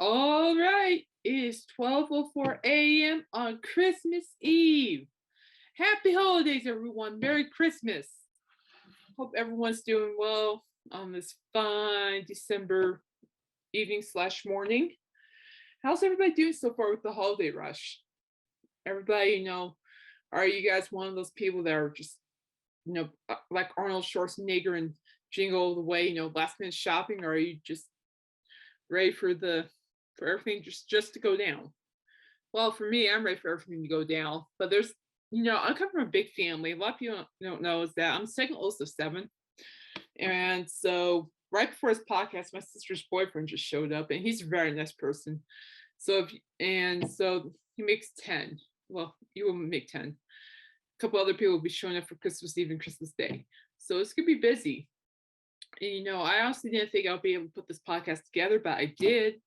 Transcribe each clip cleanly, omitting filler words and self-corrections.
All right, it is 12:04 a.m. on Christmas Eve. Happy holidays, everyone. Merry Christmas. Hope everyone's doing well on this fine December evening slash morning. How's everybody doing so far with the holiday rush? Everybody, are you guys one of those people that are just, like Arnold Schwarzenegger and Jingle All the Way, last minute shopping, or are you just ready for everything just to go down? Well, for me, I'm ready for everything to go down. But there's, I come from a big family. A lot of people don't know is that I'm the second oldest of seven. And so right before this podcast, my sister's boyfriend just showed up, and he's a very nice person. So he makes 10. Well, he will make 10. A couple other people will be showing up for Christmas Eve and Christmas Day. So it's gonna be busy. And I honestly didn't think I'll be able to put this podcast together, but I did.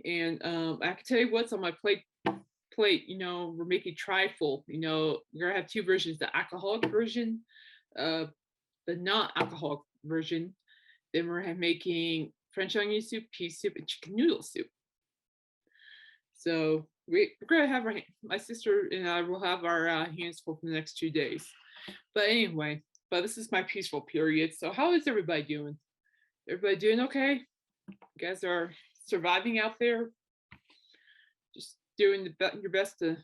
And I can tell you what's on my plate. We're making trifle. We're gonna have two versions: the alcoholic version, the non-alcoholic version. Then we're making French onion soup, pea soup, and chicken noodle soup. So we're gonna have my sister and I will have our hands full for the next 2 days. But anyway, this is my peaceful period. So how is everybody doing? Everybody doing okay? You guys are surviving out there? Just doing your best to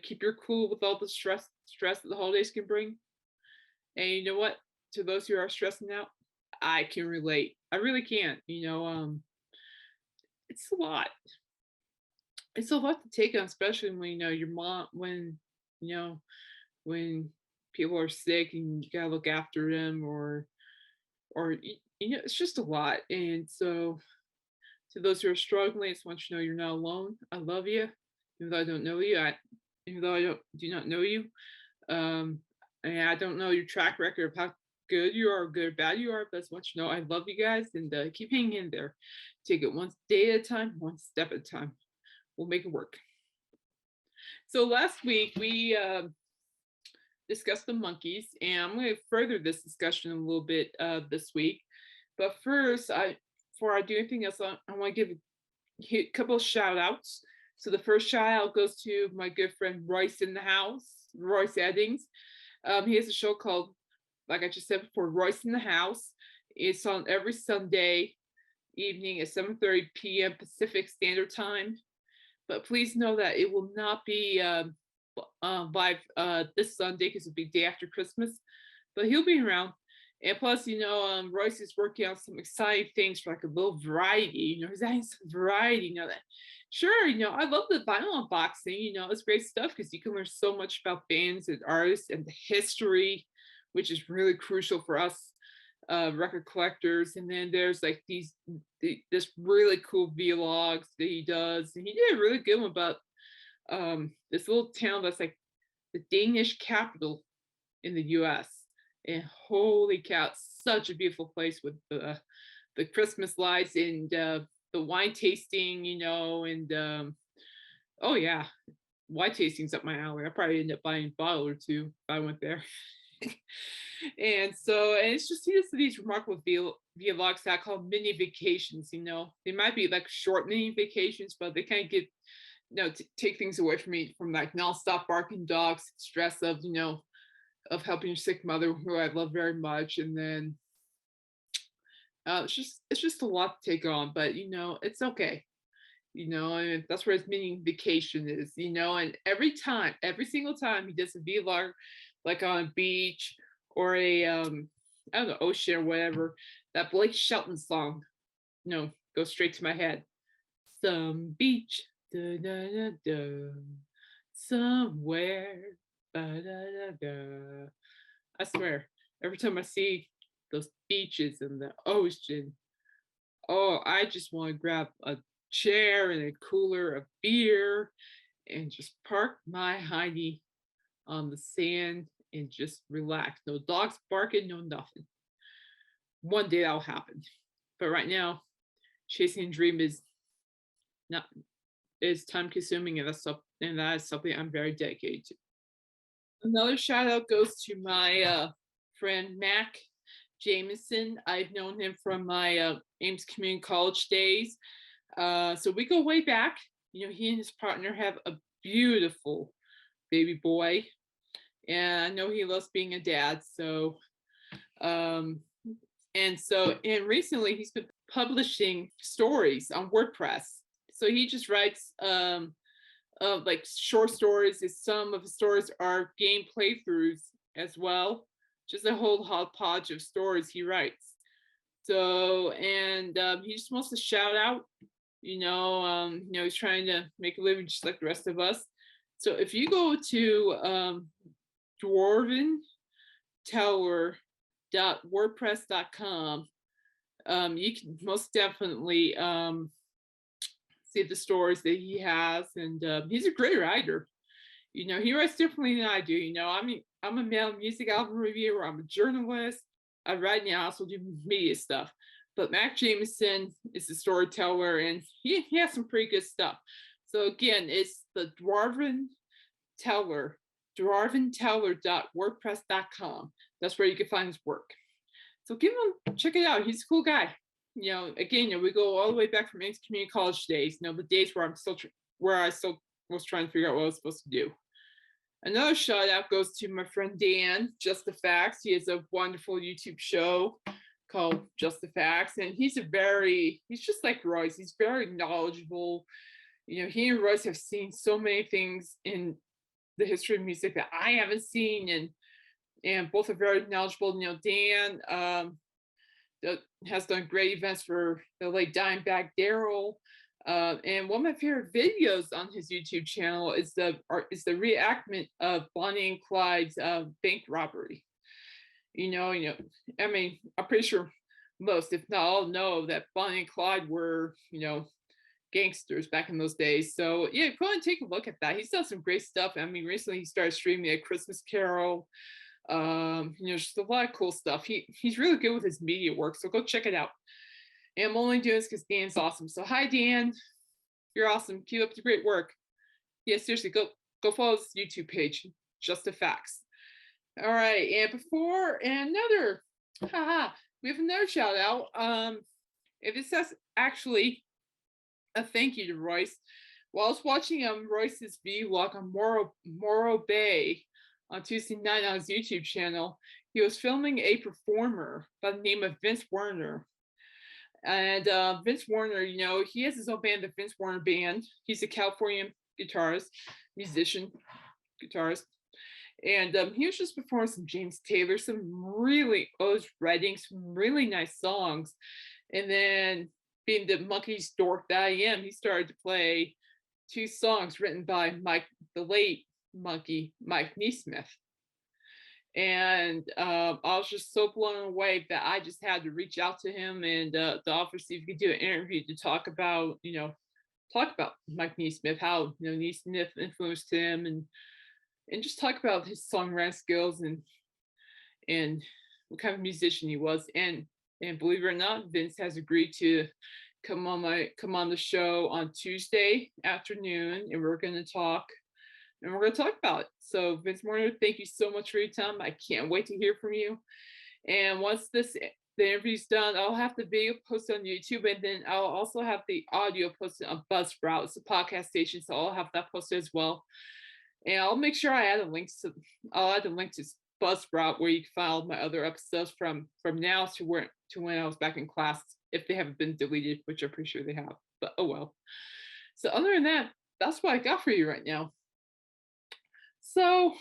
keep your cool with all the stress that the holidays can bring. And you know what? To those who are stressing out, I can relate. I really can. It's a lot. It's a lot to take on, especially when your mom, when people are sick and you gotta look after them, or it's just a lot. And so, to those who are struggling, I just want you to know you're not alone. I love you, even though I don't know you. Even though I do not know you, and I don't know your track record of how good you are or good or bad you are, but I just want you to know I love you guys, and keep hanging in there. Take it one day at a time, one step at a time. We'll make it work. So last week we discussed the Monkees, and I'm going to further this discussion a little bit this week. But first, before I do anything else, I want to give a couple of shout outs. So the first shout out goes to my good friend Royce in the house, Royce Eddings. He has a show called, like I just said before, Royce in the House. It's on every Sunday evening at 7:30 p.m. Pacific Standard Time. But please know that it will not be live this Sunday because it'll be day after Christmas. But he'll be around. And plus, Royce is working on some exciting things for like a little variety. He's adding some variety. That sure, I love the vinyl unboxing. It's great stuff because you can learn so much about bands and artists and the history, which is really crucial for us record collectors. And then there's like this really cool vlogs that he does, and he did a really good one about this little town that's like the Danish capital in the US. And holy cow, it's such a beautiful place with the Christmas lights and the wine tasting, and oh yeah, wine tasting's up my alley. I probably end up buying a bottle or two if I went there. And it's just these remarkable vlogs that I call mini vacations. They might be like short mini vacations, but they kind of get take things away from me from like nonstop barking dogs, stress of of helping your sick mother who I love very much. And then it's just a lot to take on, but it's okay. And that's where his mini vacation is. And every single time he does a vlog, like on a beach or a I don't know, ocean or whatever, that Blake Shelton song, goes straight to my head. Some beach, da da da da, somewhere, da da da. I swear, every time I see those beaches and the ocean, oh, I just want to grab a chair and a cooler of beer and just park my hiney on the sand and just relax. No dogs barking, no nothing. One day that'll happen. But right now, chasing a dream is time consuming, and that is something I'm very dedicated to. Another shout out goes to my friend Mac Jameson. I've known him from my Ames Community College days. So we go way back. He and his partner have a beautiful baby boy, and I know he loves being a dad. Um, and recently he's been publishing stories on WordPress. So he just writes like short stories. Some of the stories are game playthroughs as well. Just a whole hodgepodge of stories he writes. So, and he just wants to shout out. He's trying to make a living just like the rest of us. So if you go to dwarventeller.wordpress.com, you can most definitely see the stories that he has, and he's a great writer. He writes differently than I do. I mean, I'm a male music album reviewer. I'm a journalist. I write and I also do media stuff. But Mac Jameson is a storyteller, and he has some pretty good stuff. So again, it's the dwarventeller.wordpress.com. That's where you can find his work. So check it out. He's a cool guy. Again, we go all the way back from Ames Community College days. The days where I still was trying to figure out what I was supposed to do. Another shout out goes to my friend Dan, Just the Facts. He has a wonderful YouTube show called Just the Facts, and he's just like Royce. He's very knowledgeable. He and Royce have seen so many things in the history of music that I haven't seen, and both are very knowledgeable. Dan has done great events for the late Dimebag Daryl. And one of my favorite videos on his YouTube channel is the reenactment of Bonnie and Clyde's bank robbery. I mean, I'm pretty sure most, if not all, know that Bonnie and Clyde were, gangsters back in those days. So yeah, go ahead and take a look at that. He's done some great stuff. I mean, recently he started streaming A Christmas Carol. Just a lot of cool stuff. He's really good with his media work, so go check it out. And I'm only doing this because Dan's awesome. So hi Dan, you're awesome. Keep up the great work. Yeah, seriously, go follow his YouTube page, Just the Facts. All right, and we have another shout out. If it says actually a thank you to Royce. While I was watching Royce's vlog on Morro Bay on Tuesday night on his YouTube channel, he was filming a performer by the name of Vince Werner. And Vince Werner, he has his own band, the Vince Werner Band. He's a California musician, guitarist. And he was just performing some James Taylor, Otis Redding, some really nice songs. And then, being the Monkees dork that I am, he started to play two songs written by the late Monkee, Mike Neesmith. And I was just so blown away that I just had to reach out to him and to offer see if we could do an interview to talk about Mike Neesmith, how Neesmith influenced him, and just talk about his songwriting skills and what kind of musician he was. And believe it or not, Vince has agreed to come on the show on Tuesday afternoon, and we're going to talk about it. So Vince Warner, thank you so much for your time. I can't wait to hear from you. And once the interview's done, I'll have the video posted on YouTube, and then I'll also have the audio posted on Buzzsprout. It's a podcast station, so I'll have that posted as well. And I'll make sure I add a link to Buzzsprout, where you can find all my other episodes from now to when I was back in class, if they haven't been deleted, which I'm pretty sure they have. But oh well. So other than that, that's what I got for you right now. So,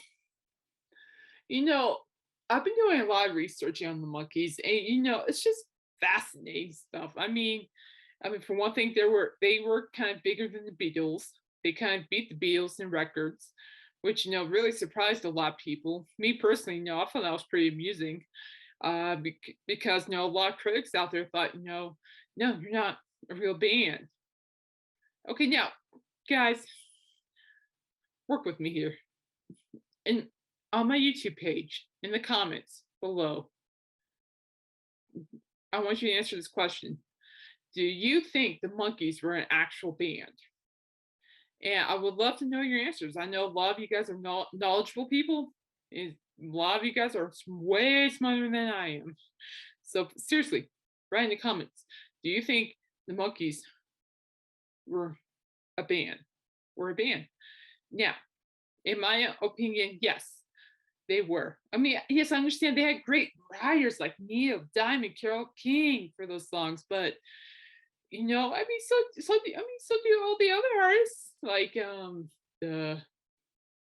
I've been doing a lot of research on the Monkees, and it's just fascinating stuff. I mean, for one thing, they were kind of bigger than the Beatles. They kind of beat the Beatles in records, which really surprised a lot of people. Me personally, I thought that was pretty amusing, because a lot of critics out there thought, no, you're not a real band. Okay, now, guys, work with me here. And on my YouTube page, in the comments below, I want you to answer this question. Do you think the Monkees were an actual band? And I would love to know your answers. I know a lot of you guys are knowledgeable people, and a lot of you guys are way smarter than I am. So seriously, write in the comments. Do you think the Monkees were a band. Were a band. Now, in my opinion, yes, they were. I mean, yes, I understand they had great writers like Neil Diamond, Carole King for those songs, but I mean, so do all the other artists. Like the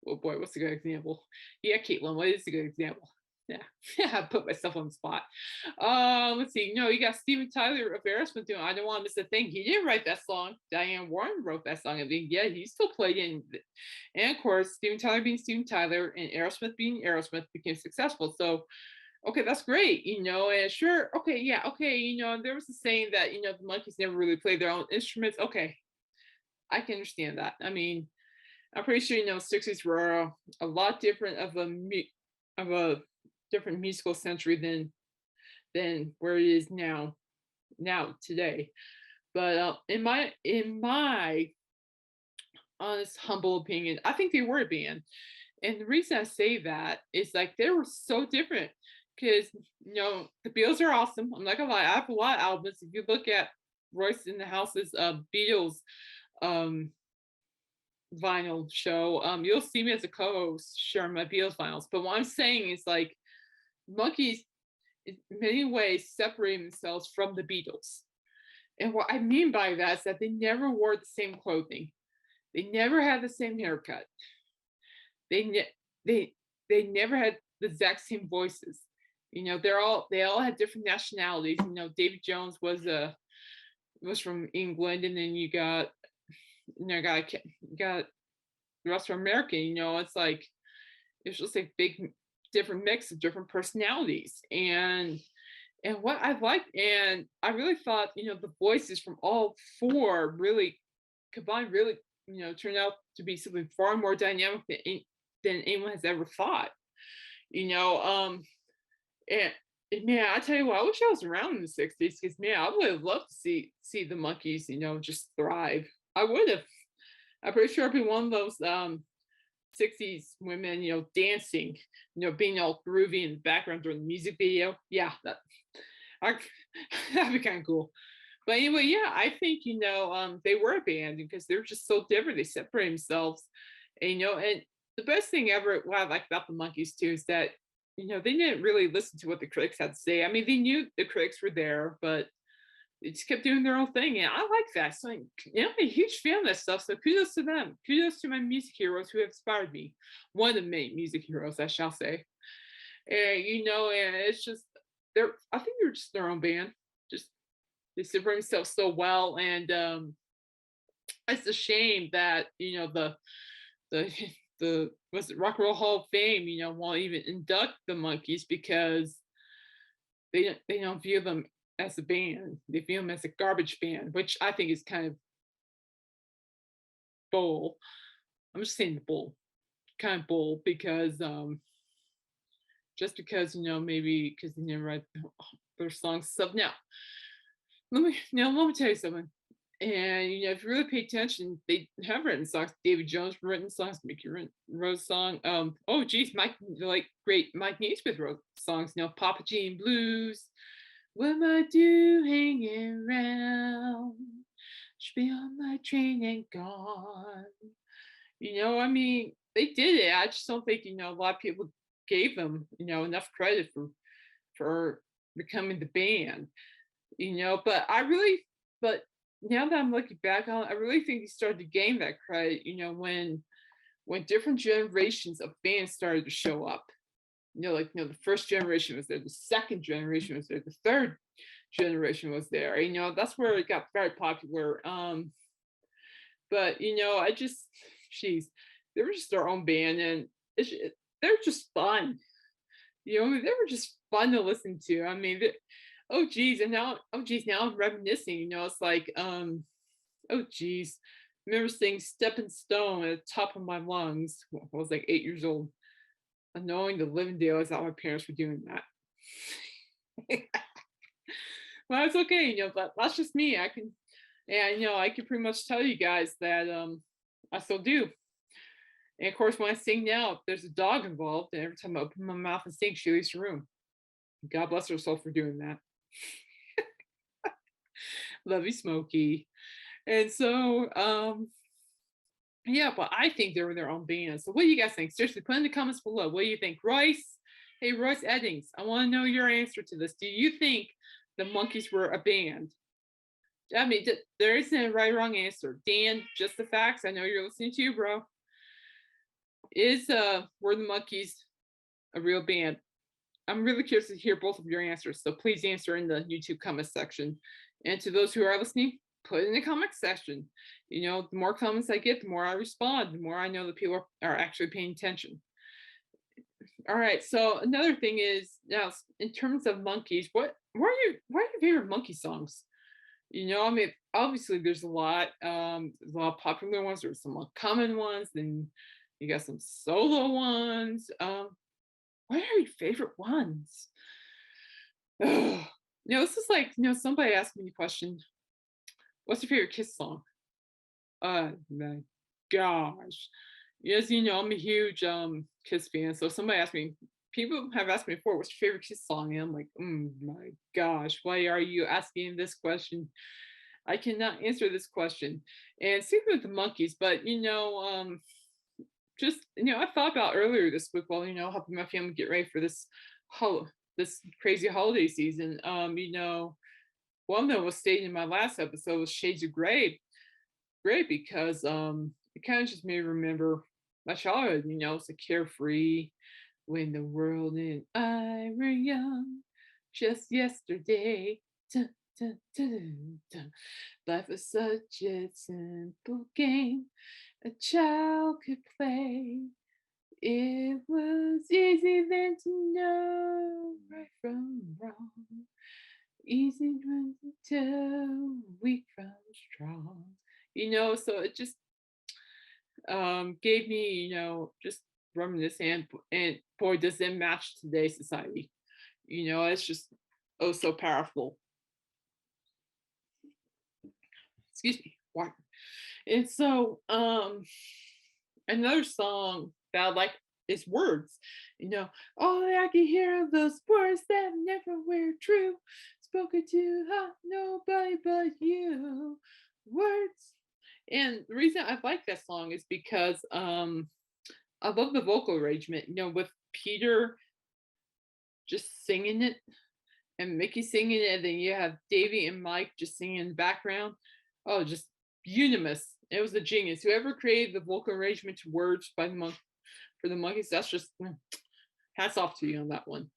oh boy, what's a good example? Yeah, Caitlin, what is a good example? Yeah, I put myself on the spot. Let's see. No, you got Steven Tyler of Aerosmith doing "I Don't Want to Miss a Thing." He didn't write that song. Diane Warren wrote that song. I mean, yeah, he still played it. And of course, Steven Tyler being Steven Tyler and Aerosmith being Aerosmith became successful. So, okay, that's great. And sure, okay, yeah, okay. There was a saying that the Monkees never really played their own instruments. Okay, I can understand that. I mean, I'm pretty sure 60s were a lot different of a different musical century than where it is now today. But in my honest humble opinion, I think they were a band, and the reason I say that is like they were so different because the Beatles are awesome. I'm not gonna lie, I have a lot of albums. If you look at Royce in the House's Beatles um vinyl show, you'll see me as a co-host sharing my Beatles vinyls. But what I'm saying is like Monkees in many ways separating themselves from the Beatles. And what I mean by that is that they never wore the same clothing. They never had the same haircut. They ne- they never had the exact same voices. They all had different nationalities. David Jones was from England, and then you got got the rest of America. It's like it's just a big different mix of different personalities. And what I liked, and I really thought, the voices from all four really combined, really, turned out to be something far more dynamic than anyone has ever thought. You know, um, and man, I tell you what, I wish I was around in the '60s because man, I would have loved to see the Monkees, just thrive. I would have. I'm pretty sure I'd be one of those '60s women, dancing, being all groovy in the background during the music video. Yeah, I, that'd be kind of cool. But anyway, yeah, I think they were a band because they were just so different. They separated themselves, and the best thing ever. What I like about the Monkees too is that they didn't really listen to what the critics had to say. I mean, they knew the critics were there, but they just kept doing their own thing, and I like that. So, I'm a huge fan of that stuff. So, kudos to them. Kudos to my music heroes who have inspired me. One of the main music heroes, I shall say. And and it's just they're. I think they're just their own band. Just they separate themselves so well, and it's a shame that the the was it Rock and Roll Hall of Fame, won't even induct the Monkees because they don't view them as a band. They view them as a garbage band, which I think is kind of bull. I'm just saying bull, kind of bull because just because maybe because they didn't write their songs stuff. Let me tell you something. And if you really pay attention, they have written songs. David Jones written songs. Mickey wrote a song. Oh geez, great Mike Nesmith wrote songs. Papa Jean Blues. What am I do hanging around? Should be on my train and gone. I mean, they did it. I just don't think a lot of people gave them enough credit for becoming the band. But now that I'm looking back on it, I really think he started to gain that credit, when different generations of bands started to show up. The first generation was there, the second generation was there, the third generation was there. That's where it got very popular. But I just, geez, they were just their own band, and they're just fun. They were just fun to listen to. I mean, now I'm reminiscing. It's like, oh geez, I remember singing "Stepping Stone" at the top of my lungs. I was like 8 years old, knowing the living daylights out my parents were doing that. Well, it's okay, but that's just me. I can pretty much tell you guys that I still do. And of course, when I sing now, if there's a dog involved, and every time I open my mouth and sing, she leaves the room. God bless her soul for doing that. Love you, Smokey. And so, yeah, but I think they were their own band. So what do you guys think? Seriously, put in the comments below. What do you think? Royce, hey, Royce Eddings, I want to know your answer to this. Do you think the Monkees were a band? I mean, there isn't a right or wrong answer. Dan, just the facts. I know you're listening to you, bro. Were the Monkees a real band? I'm really curious to hear both of your answers. So please answer in the YouTube comment section. And to those who are listening, put in the comment section. You know, the more comments I get, the more I respond, the more I know that people are actually paying attention. All right. So another thing is now in terms of Monkees, what are your favorite Monkey songs? You know, I mean, obviously there's a lot of popular ones, there's some more common ones, then you got some solo ones. What are your favorite ones? Ugh. You know, this is like, you know, somebody asked me a question. What's your favorite Kiss song? Oh my gosh. Yes, you know, I'm a huge Kiss fan. So somebody asked me, people have asked me before, what's your favorite Kiss song? And I'm like, my gosh, why are you asking this question? I cannot answer this question. And same with the Monkees, but you know, just you know, I thought about earlier this week while you know helping my family get ready for this crazy holiday season. You know, one that was stated in my last episode was Shades of Grey. Great because it kind of just made me remember my childhood. You know, it's a carefree when the world and I were young, just yesterday. Dun, dun, dun, dun, dun. Life was such a simple game a child could play. It was easy then to know right from wrong. Easy to tell weak from strong. You know, so it just gave me, you know, just reminiscing and boy, does it match today's society. You know, it's just oh so powerful. Excuse me, water. And so another song that I like is Words. You know, all I can hear are those words that never were true. Spoken to nobody but you. Words. And the reason I like that song is because I love the vocal arrangement, you know, with Peter just singing it and Micky singing it, and then you have Davey and Mike just singing in the background. Oh, just unanimous. It was a genius. Whoever created the vocal arrangement to Words by for the Monkees, that's just hats off to you on that one.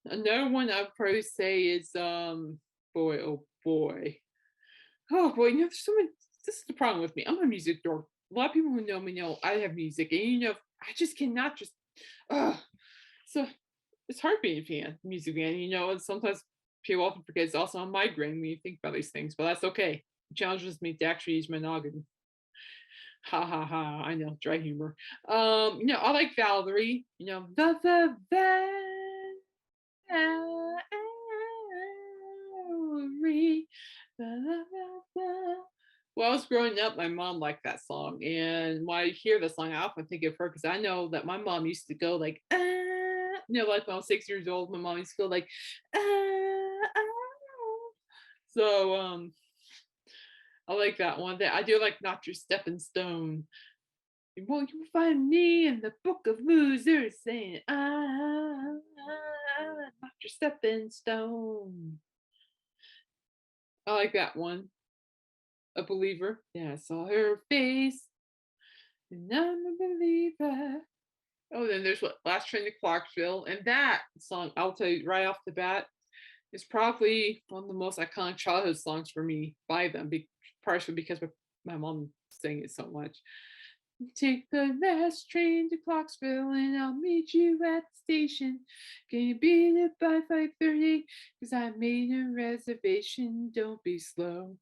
Another one I'd probably say is boy, oh boy. Oh boy, you know, there's so many this is the problem with me. I'm a music dork. A lot of people who know me know I have music, and you know, I just cannot just so it's hard being a fan, music fan, you know, and sometimes people often forget it's also a migraine when you think about these things, but that's okay. It challenges me to actually use my noggin. Ha ha ha, I know, dry humor. You know, I like Valerie, you know, the Valerie. Well, I was growing up, my mom liked that song. And when I hear the song, I often think of her because I know that my mom used to go like, you know, like when I was 6 years old, my mom used to go like, ah. So I like that one. I do like Not Your Stepping Stone. Well, you will find me in the book of losers saying, not your stepping stone. I like that one. A believer. Yeah, I saw her face, and I'm a believer. Oh, then there's what Last Train to Clarksville, and that song I'll tell you right off the bat is probably one of the most iconic childhood songs for me by them, partially because my mom sang it so much. Take the last train to Clarksville and I'll meet you at the station. Can you be there by 5:30? Cause I made a reservation. Don't be slow.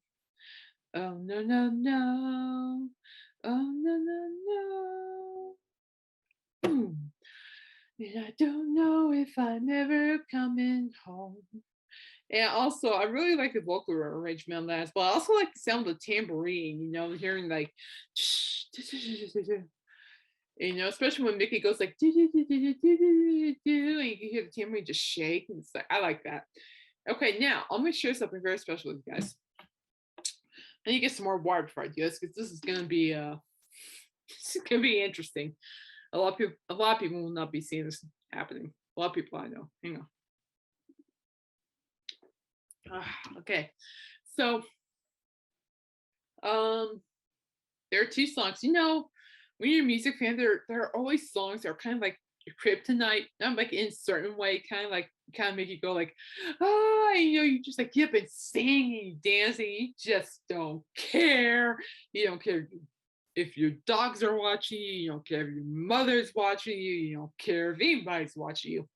Oh no no no. Oh no no no. And I don't know if I'm ever coming home. And also, I really like the vocal arrangement on that as well. I also like the sound of the tambourine, you know, hearing like, you know, especially when Micky goes like, do, do, do, do, do, do, do, do, and you can hear the tambourine just shake. And it's like, I like that. Okay, now I'm going to share something very special with you guys. I need to get some more water before I do this, because this is gonna be this is gonna be interesting. A lot of people will not be seeing this happening. A lot of people I know. Hang on. Okay. So um there are two songs. When you're a music fan, there are always songs that are kind of like your kryptonite, not like in a certain way, kind of make you go like, oh, you just like get up and sing and you dance and you just don't care. You don't care if your dogs are watching you, you don't care if your mother's watching you, you don't care if anybody's watching you.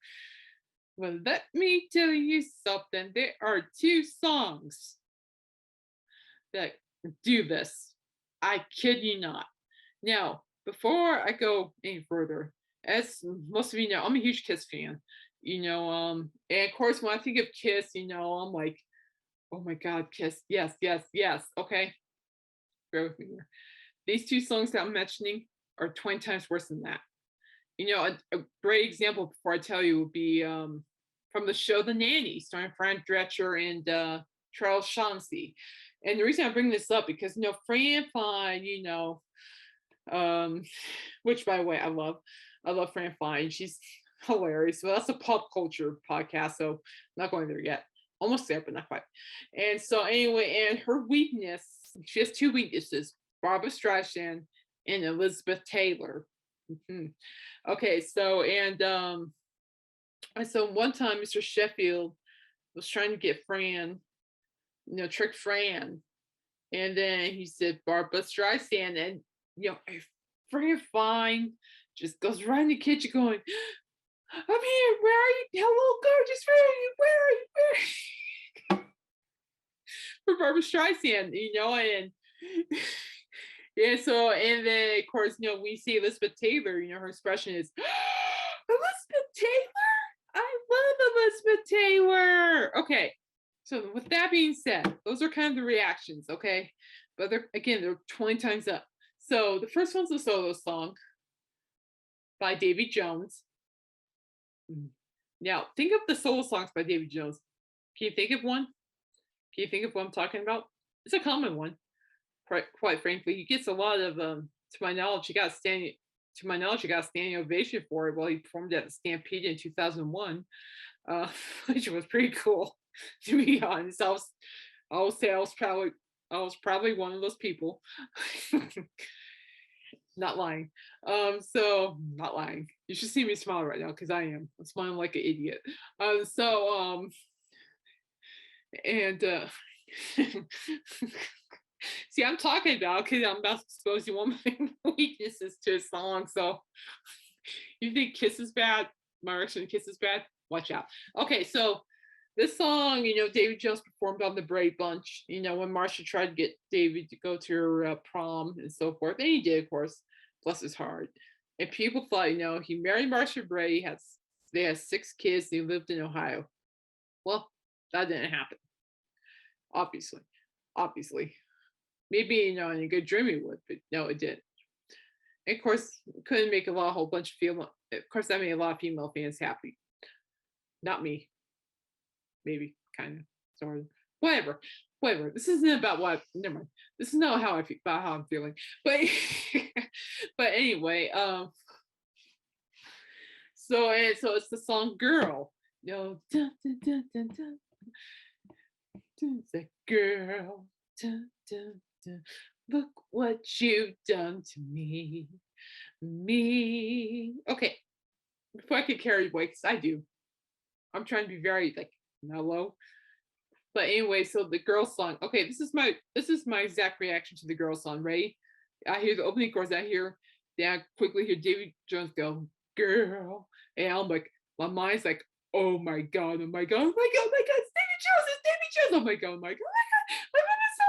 Well, let me tell you something. There are two songs that do this. I kid you not. Now, before I go any further, as most of you know, I'm a huge Kiss fan. And of course, when I think of Kiss, I'm like, oh my God, Kiss, yes, yes, yes. Okay, bear with me here. These two songs that I'm mentioning are 20 times worse than that. A great example before I tell you would be from the show The Nanny, starring Fran Drescher and Charles Shaughnessy. And the reason I bring this up because Fran Fine, which by the way I love Fran Fine. She's hilarious. So that's a pop culture podcast, so I'm not going there yet. Almost there, but not quite. And so anyway, and her weakness, she has two weaknesses: Barbara Streisand and Elizabeth Taylor. Mm-hmm. Okay, so one time Mr. Sheffield was trying to get Fran, trick Fran, and then he said Barbara Streisand, and Fran Fine just goes right in the kitchen going, I'm here, where are you? Hello, gorgeous, where are you? Where are you? For Barbara Streisand, and yeah, so and then of course, we see Elizabeth Taylor, her expression is Elizabeth Taylor? I love Elizabeth Taylor. Okay. So with that being said, those are kind of the reactions, okay? But they're 20 times up. So the first one's a solo song by Davy Jones. Now, think of the solo songs by Davy Jones. Can you think of one? Can you think of what I'm talking about? It's a common one, quite frankly. He gets a lot of, to my knowledge, he got a standing ovation for it while he performed at the Stampede in 2001, which was pretty cool, to be honest. I was probably one of those people. Not lying. Not lying. You should see me smile right now because I am. I'm smiling like an idiot. And see, I'm talking about because I'm about to expose you one of my weaknesses to a song. So you think Kiss is bad? My reaction to Kiss is bad? Watch out. Okay, so this song, David Jones performed on the Brady Bunch, when Marcia tried to get David to go to her prom and so forth. And he did, of course, bless his heart. And people thought, he married Marcia Brady, they had 6 kids, they lived in Ohio. Well, that didn't happen. Obviously. Maybe, in a good dream it would, but no, it didn't. And of course, couldn't make a whole bunch of female, of course, that made a lot of female fans happy. Not me. Maybe, kind of, sort of, whatever. This isn't about never mind. This is not how I feel about how I'm feeling. But but anyway, so it's the song "Girl." Dun, dun, dun, dun, dun. It's a girl. Dun, dun, dun. Look what you've done to me. Okay. Before I could carry away, because I do. I'm trying to be very mellow. But anyway, so the girl song. Okay, this is my exact reaction to the girl song. Ready? I hear the opening chorus. Then I quickly hear Davy Jones go, "Girl," and I'm like, my mind's like, "Oh my god, oh my god, oh my god, oh my god, it's Davy Jones, it's Davy Jones, oh my god, oh my god, oh my god, I love it so."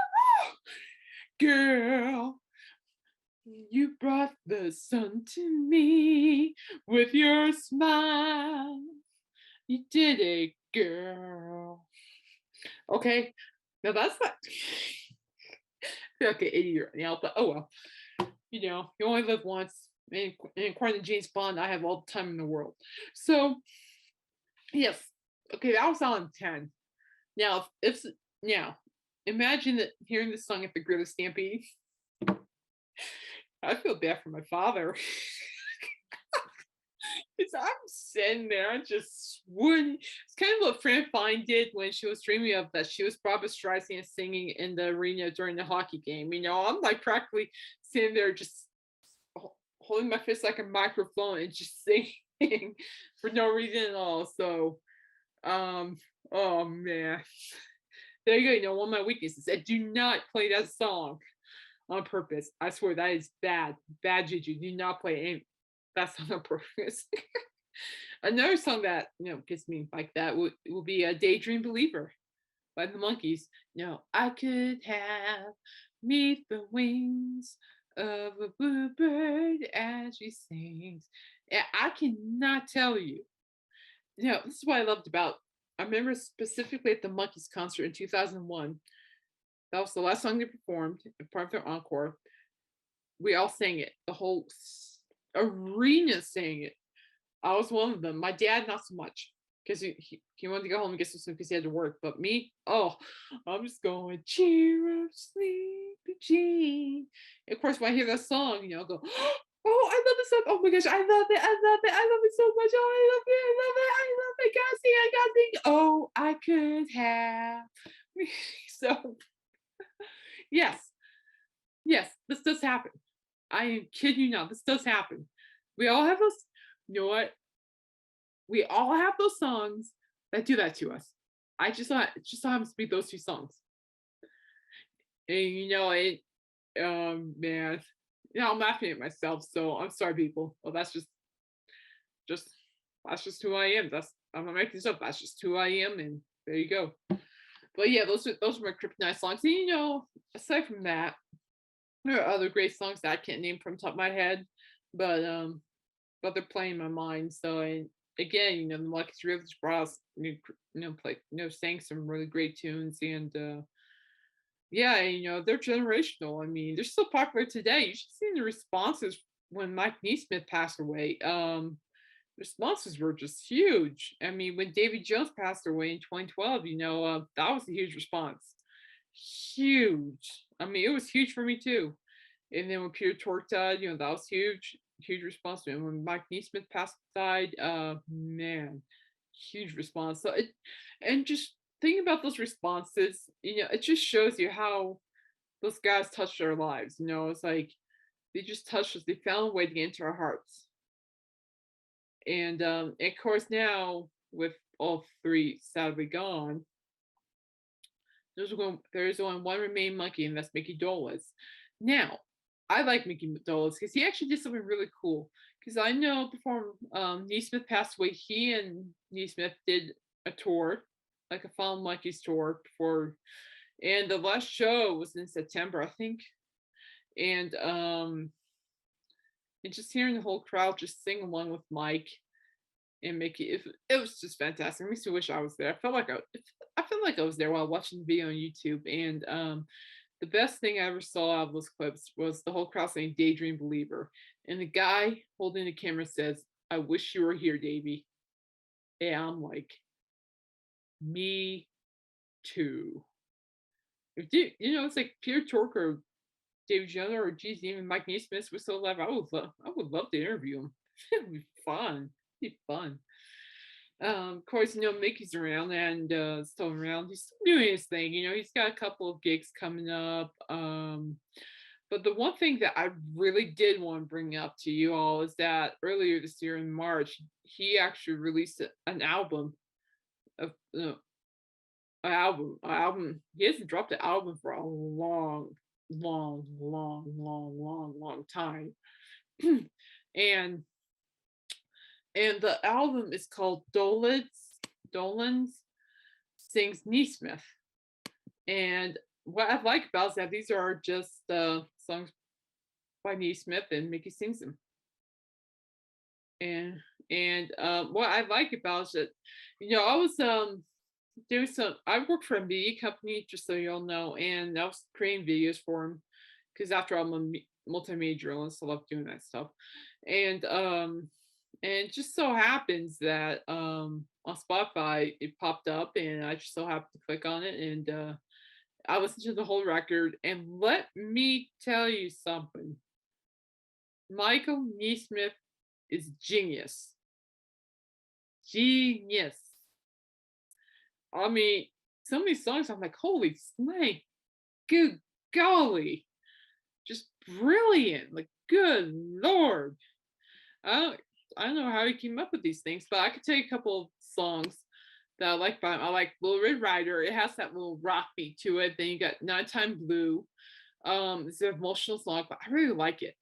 Girl, you brought the sun to me with your smile. You did it, girl. Okay, now that's not. I feel like an idiot now, but oh well. You only live once. And according to James Bond, I have all the time in the world. So, yes. Okay, that was on 10. Now, imagine that hearing this song at the Gorilla Stampede. I feel bad for my father. Because I'm sitting there just swooning. It's kind of what Fran Fine did when she was dreaming of that she was Barbara Streisand singing in the arena during the hockey game. I'm like practically sitting there just holding my fist like a microphone and just singing for no reason at all. So, oh man. There you go. One of my weaknesses. I do not play that song on purpose. I swear that is bad. Bad juju. Do not play that song on purpose. Another song that gets me like that will be a Daydream Believer by the Monkees. I could have meet the wings of a bluebird as she sings. And I cannot tell you. This is what I loved about. I remember specifically at the Monkees concert in 2001. That was the last song they performed, part of their encore. We all sang it. The whole arena sang it. I was one of them. My dad, not so much, because he wanted to go home and get some sleep because he had to work. But me, oh, I'm just going, cheer up, sleepy Jean. And of course, when I hear that song, I'll go, oh, I love this song. Oh my gosh, I love it. I love it. I love it so much. Oh, I love it. I love it. I love it. Gotta sing. I gotta sing. Oh, I could have. So, yes, this does happen. I am kidding you not. This does happen. We all have those. You know what? We all have those songs that do that to us. I just so happens to be those two songs. And man, I'm laughing at myself. So I'm sorry, people. Well, that's just that's just who I am. I'm not making this up. That's just who I am, and there you go. But yeah, those are my kryptonite songs. And aside from that, there are other great songs that I can't name from the top of my head, but they're playing in my mind. So again, the Monkees really just brought us, sang some really great tunes, and yeah, they're generational. I mean, they're still popular today. You should see the responses when Mike Neesmith passed away. Responses were just huge. I mean, when Davy Jones passed away in 2012, that was a huge response. Huge. I mean, it was huge for me too. And then when Peter Tork died, that was huge response. And when Mike Neesmith died, man, huge response. So and just thinking about those responses, it just shows you how those guys touched our lives. It's like they just touched us. They found a way to get into our hearts. And of course now with all three sadly gone, there's only one remaining Monkee, and that's Micky Dolas. Now, I like Micky Dolas because he actually did something really cool. Because I know before Neesmith passed away, he and Neesmith did a tour, like a Fallen Monkees tour before, and the last show was in September, I think. And just hearing the whole crowd just sing along with Mike and Mickey, it was just fantastic. It makes me wish I was there. I felt like I was there while watching the video on YouTube. And the best thing I ever saw out of those clips was the whole crowd saying "Daydream Believer," and the guy holding the camera says, "I wish you were here, Davey." And I'm like, me too. It's like Peter Tork or David Jones or geez, even Mike Neesmith was still alive. I would love to interview him. It would be fun. It'd be fun. Of course, Mickey's around and still around. He's still doing his thing. He's got a couple of gigs coming up. But the one thing that I really did want to bring up to you all is that earlier this year in March, he actually released an album. Album. He hasn't dropped an album for a long time. and the album is called Dolan's Sings Neesmith. And what I like about it is that these are just songs by Neesmith and Mickey sings them. And what I like about it is that, I was I worked for a media company, just so you all know, and I was creating videos for him because after all, I'm a multimedia journalist, I love doing that stuff. And it just so happens that on Spotify it popped up, and I just so happened to click on it, and I listened to the whole record, and let me tell you something. Michael Neesmith is genius. Genius. I mean, some of these songs I'm like, holy snake, good golly, just brilliant. Like, good lord. I don't, I don't know how he came up with these things, but I could tell you a couple of songs that I like by him. I like Little Red Rider. It has that little rock beat to it. Then you got Nighttime Blue. It's an emotional song, but I really like it.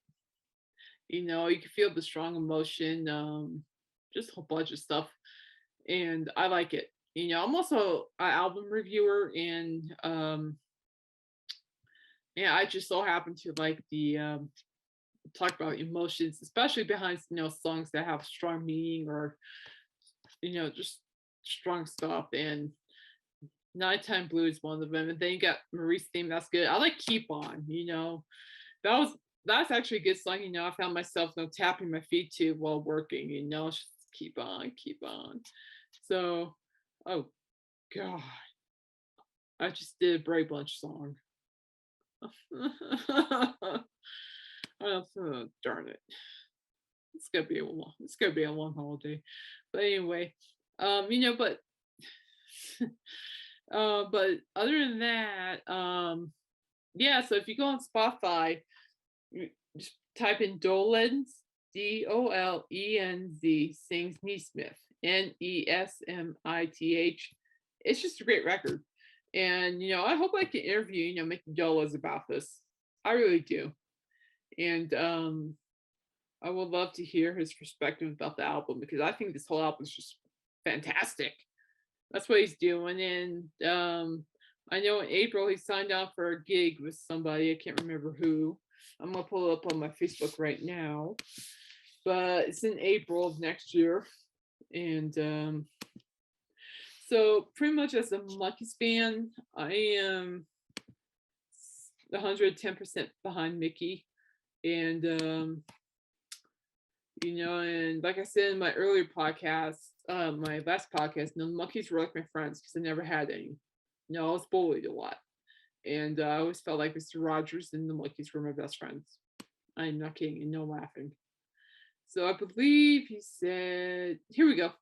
You know, you can feel the strong emotion, just a whole bunch of stuff. And I like it. You know, I'm also an album reviewer, and yeah, I just so happen to like the talk about emotions, especially behind songs that have strong meaning, or just strong stuff. And Nighttime Blue is one of them. And then you got Marie's theme, that's good. I like Keep On, that was that's actually a good song. I found myself tapping my feet to while working, just keep on, keep on. So, oh God, I just did a Brave Bunch song. Oh, darn it. It's gonna be a long holiday. But anyway, but but other than that, yeah, so if you go on Spotify, you just type in Dolenz, Dolenz, sings Neesmith, Nesmith. It's just a great record. And I hope I can interview, Micky Dolas about this. I really do. And I would love to hear his perspective about the album, because I think this whole album is just fantastic. That's what he's doing. And I know in April he signed on for a gig with somebody. I can't remember who. I'm gonna pull it up on my Facebook right now. But it's in April of next year. And so pretty much as a Monkees fan, I am 110% behind Micky. And and like I said in my earlier podcast, my last podcast, the Monkees were like my friends because I never had any. I was bullied a lot. And I always felt like Mr. Rogers and the Monkees were my best friends. I'm not kidding, and no laughing. So I believe he said, here we go.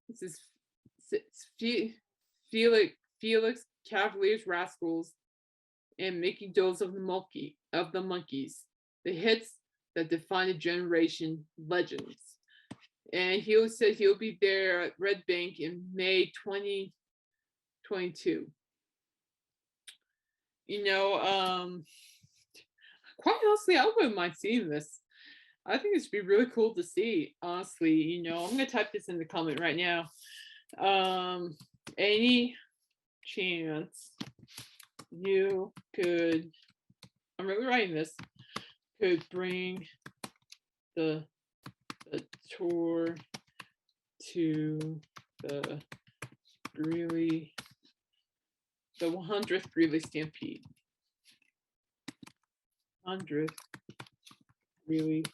This is Felix Cavaliers Rascals and Micky Dolas of the Monkees. The hits that define a generation, legends. And he said he'll be there at Red Bank in May 2022. Quite honestly, I wouldn't mind seeing this. I think this would be really cool to see, honestly. I'm going to type this in the comment right now. Any chance you could, I'm really writing this, could bring the tour to the 100th Greeley Stampede. 100th Greeley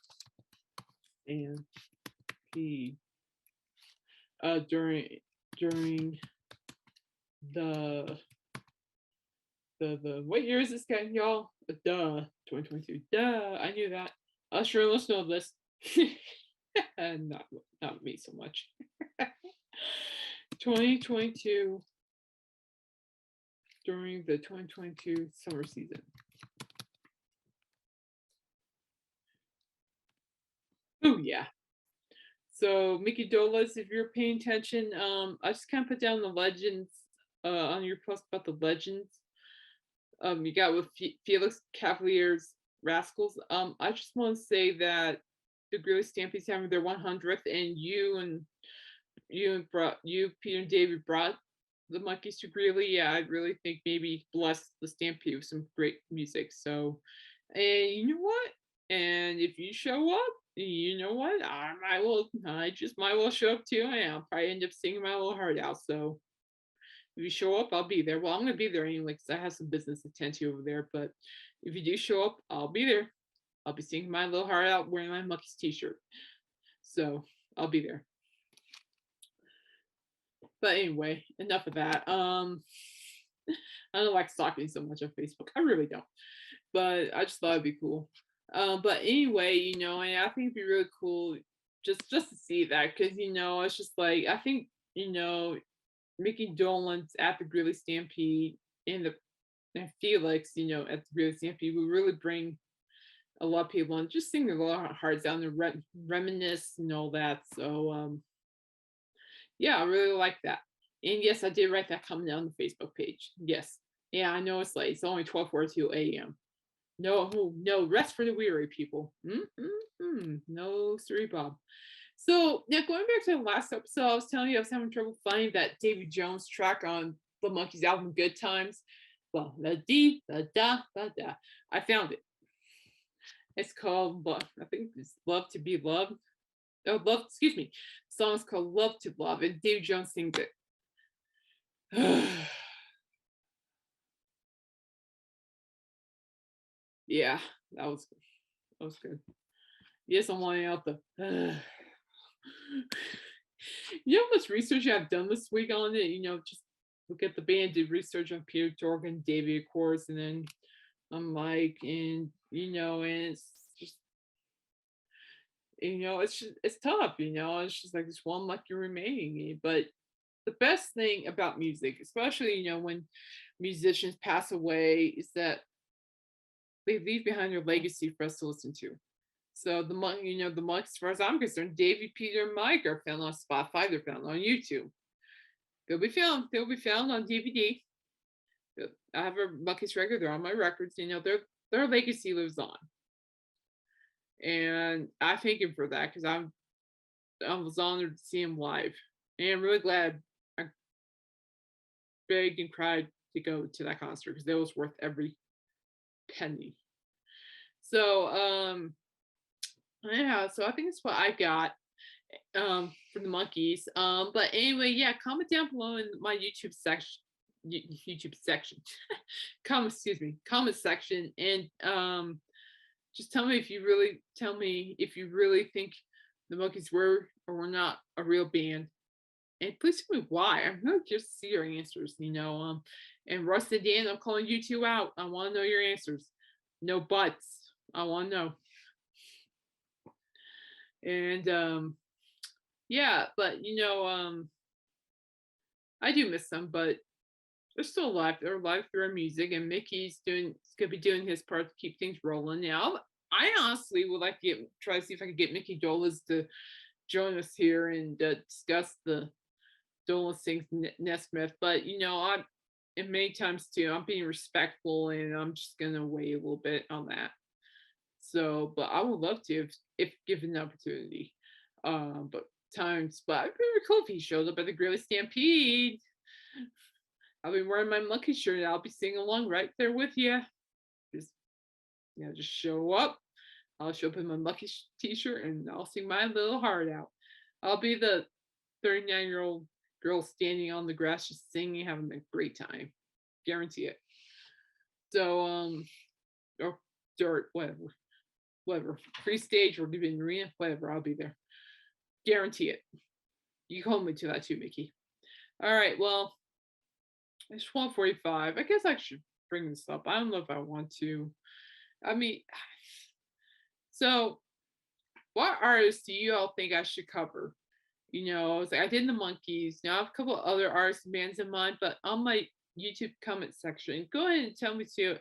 Stampede. During the what year is this guy, y'all? 2022. I knew that. Sure, let's know this. And not me so much. 2022, during the 2022 summer season. Oh yeah. So Micky Dolas, if you're paying attention, I just kind of put down the legends on your post about the legends. You got with Felix Cavaliers Rascals. I just want to say that the Greeley Stampede's having their 100th, and you, Peter and David brought the Monkees to Greeley. Yeah, I really think maybe bless the Stampede with some great music. So, and you know what? And if you show up, you know what? I just might well show up too. And I'll probably end up singing my little heart out. So if you show up, I'll be there. Well, I'm going to be there anyway because I have some business to tend to over there. But if you do show up, I'll be there. I'll be singing my little heart out wearing my Monkees t-shirt. So I'll be there. But anyway, enough of that. I don't like stalking so much on Facebook. I really don't. But I just thought it'd be cool. But anyway, and I think it'd be really cool just to see that because it's just like I think Micky Dolan's at the Greeley Stampede and the and Felix, at the Greeley Stampede would really bring a lot of people and just sing their little hearts out and reminisce and all that. So yeah, I really like that. And yes, I did write that comment on the Facebook page. Yes. Yeah, I know it's late. It's only 12:42 a.m. No, no, rest for the weary, people. No, sorry, Bob. So now going back to the last episode, I was telling you I was having trouble finding that David Jones track on the Monkees album "Good Times." Well, la dee da da da da. I found it. It's called I think it's "Love to Be Loved." Oh, love. Excuse me. The song is called "Love to Love," and David Jones sings it. Yeah, that was good. Yes, I'm wanting out the. You know how much research I've done this week on it? Just look at the band, did research on Peter Tork, Davey, of course, and then on Mike, and and it's just it's tough. It's just like this one lucky remaining. But the best thing about music, especially when musicians pass away, is that they leave behind their legacy for us to listen to. So the monks, as far as I'm concerned, Davey, Peter, and Mike are found on Spotify. They're found on YouTube. They'll be found. They'll be found on DVD. I have a Monkees record. They're on my records. Their legacy lives on, and I thank him for that because I was honored to see him live, and I'm really glad I begged and cried to go to that concert because it was worth every penny. So yeah, so I think that's what I got for the Monkees. But anyway, yeah, comment down below in my YouTube section. YouTube section, comment section, and just tell me if you really think the Monkees were or were not a real band, and please tell me why. I'm really curious to see your answers. And Russ and Dan, I'm calling you two out. I want to know your answers. No buts. I want to know. And yeah, but I do miss them, but they're still alive. They're alive through our music, and Micky's gonna be doing his part to keep things rolling. Now, I honestly would like to try to see if I could get Micky Dolas to join us here and discuss the Dolas sings Nesmith. But I'm and many times too, I'm being respectful, and I'm just gonna wait a little bit on that. So, but I would love to if given the opportunity. But I'd be really cool if he showed up at the Greeley Stampede. I'll be wearing my monkey shirt and I'll be singing along right there with you. Just just show up. I'll show up in my monkey t-shirt and I'll sing my little heart out. I'll be the 39-year-old girl standing on the grass just singing, having a great time. Guarantee it. So or dirt, whatever. Free stage or giving arena, whatever, I'll be there. Guarantee it. You can hold me to that too, Mickey. All right, well, it's 12:45. I guess I should bring this up. I don't know if I want to. I mean, so what artists do you all think I should cover? I did the Monkees. Now I have a couple of other artists and bands in mind, but on my YouTube comment section, go ahead and tell me too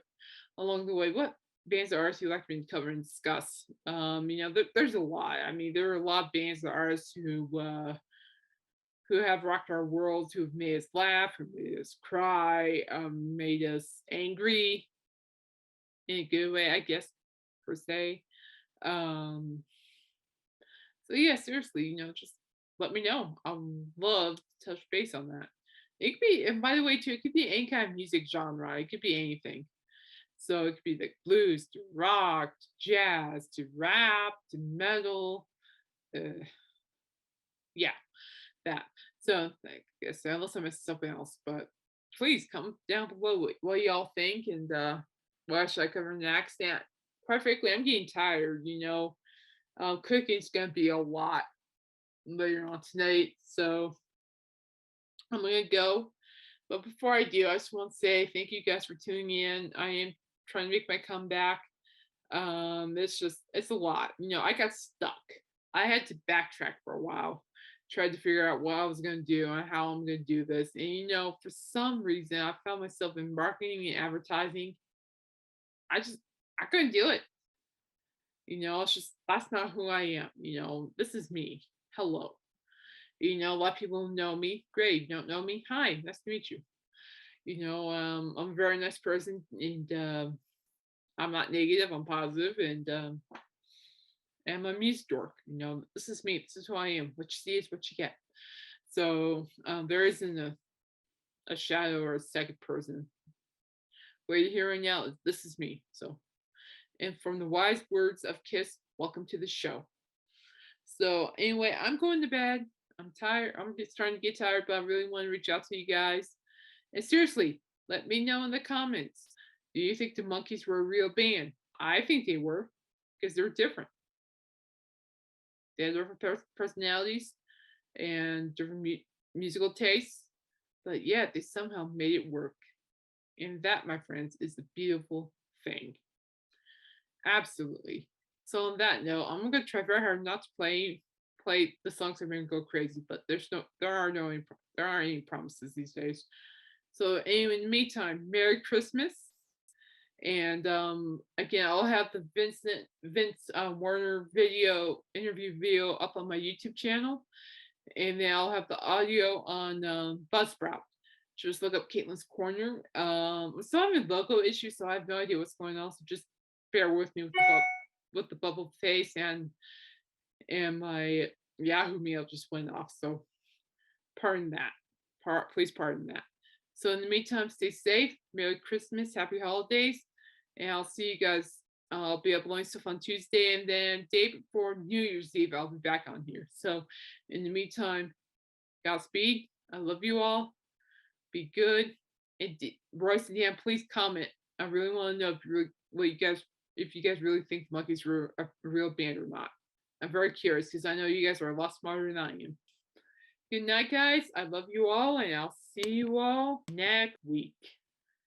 along the way what bands or artists you'd like me to cover and discuss. There's a lot. I mean, there are a lot of bands and artists who have rocked our world, who have made us laugh, who made us cry, made us angry in a good way, I guess, per se. So yeah, seriously, just let me know. I would love to touch base on that. It could be, and by the way, too, it could be any kind of music genre. It could be anything. So it could be like blues to rock, to jazz, to rap, to metal. Yeah, that. So I guess unless I missed something else, but please come down below what y'all think and what should I cover next. And quite frankly, I'm getting tired. Cooking's gonna be a lot later on tonight, so I'm gonna go. But before I do, I just want to say thank you guys for tuning in. I am trying to make my comeback. It's a lot. I got stuck. I had to backtrack for a while, tried to figure out what I was going to do and how I'm going to do this. And for some reason, I found myself in marketing and advertising. I just I couldn't do it. It's just that's not who I am. This is me. Hello. A lot of people know me. Great. You don't know me? Hi, nice to meet you. I'm a very nice person, and I'm not negative. I'm positive, and I'm a music dork. This is me. This is who I am. What you see is what you get. So there isn't a shadow or a second person. What you're hearing now is this is me. So, and from the wise words of Kiss, welcome to the show. So anyway, I'm going to bed. I'm tired. I'm just trying to get tired, but I really want to reach out to you guys. And seriously, let me know in the comments. Do you think the Monkees were a real band? I think they were, because they're different. They have different personalities and different musical tastes, but yet they somehow made it work. And that, my friends, is the beautiful thing. Absolutely. So on that note, I'm gonna try very hard not to play the songs that are gonna go crazy, but there aren't any promises these days. So anyway, in the meantime, Merry Christmas. And again, I'll have the Vince Warner interview video up on my YouTube channel, and then I'll have the audio on Buzzsprout. Just look up Caitlin's Corner. I'm still having logo issues, so I have no idea what's going on. So just bear with me with the bubble face, and my Yahoo mail just went off. So pardon that. Please pardon that. So in the meantime, stay safe. Merry Christmas, Happy Holidays, and I'll see you guys. I'll be uploading stuff on Tuesday, and then day before New Year's Eve, I'll be back on here. So in the meantime, Godspeed. I love you all. Be good. And Royce and Dan, please comment. I really want to know if you guys really think the Monkees were a real band or not. I'm very curious because I know you guys are a lot smarter than I am. Good night, guys. I love you all, and I'll see you all next week.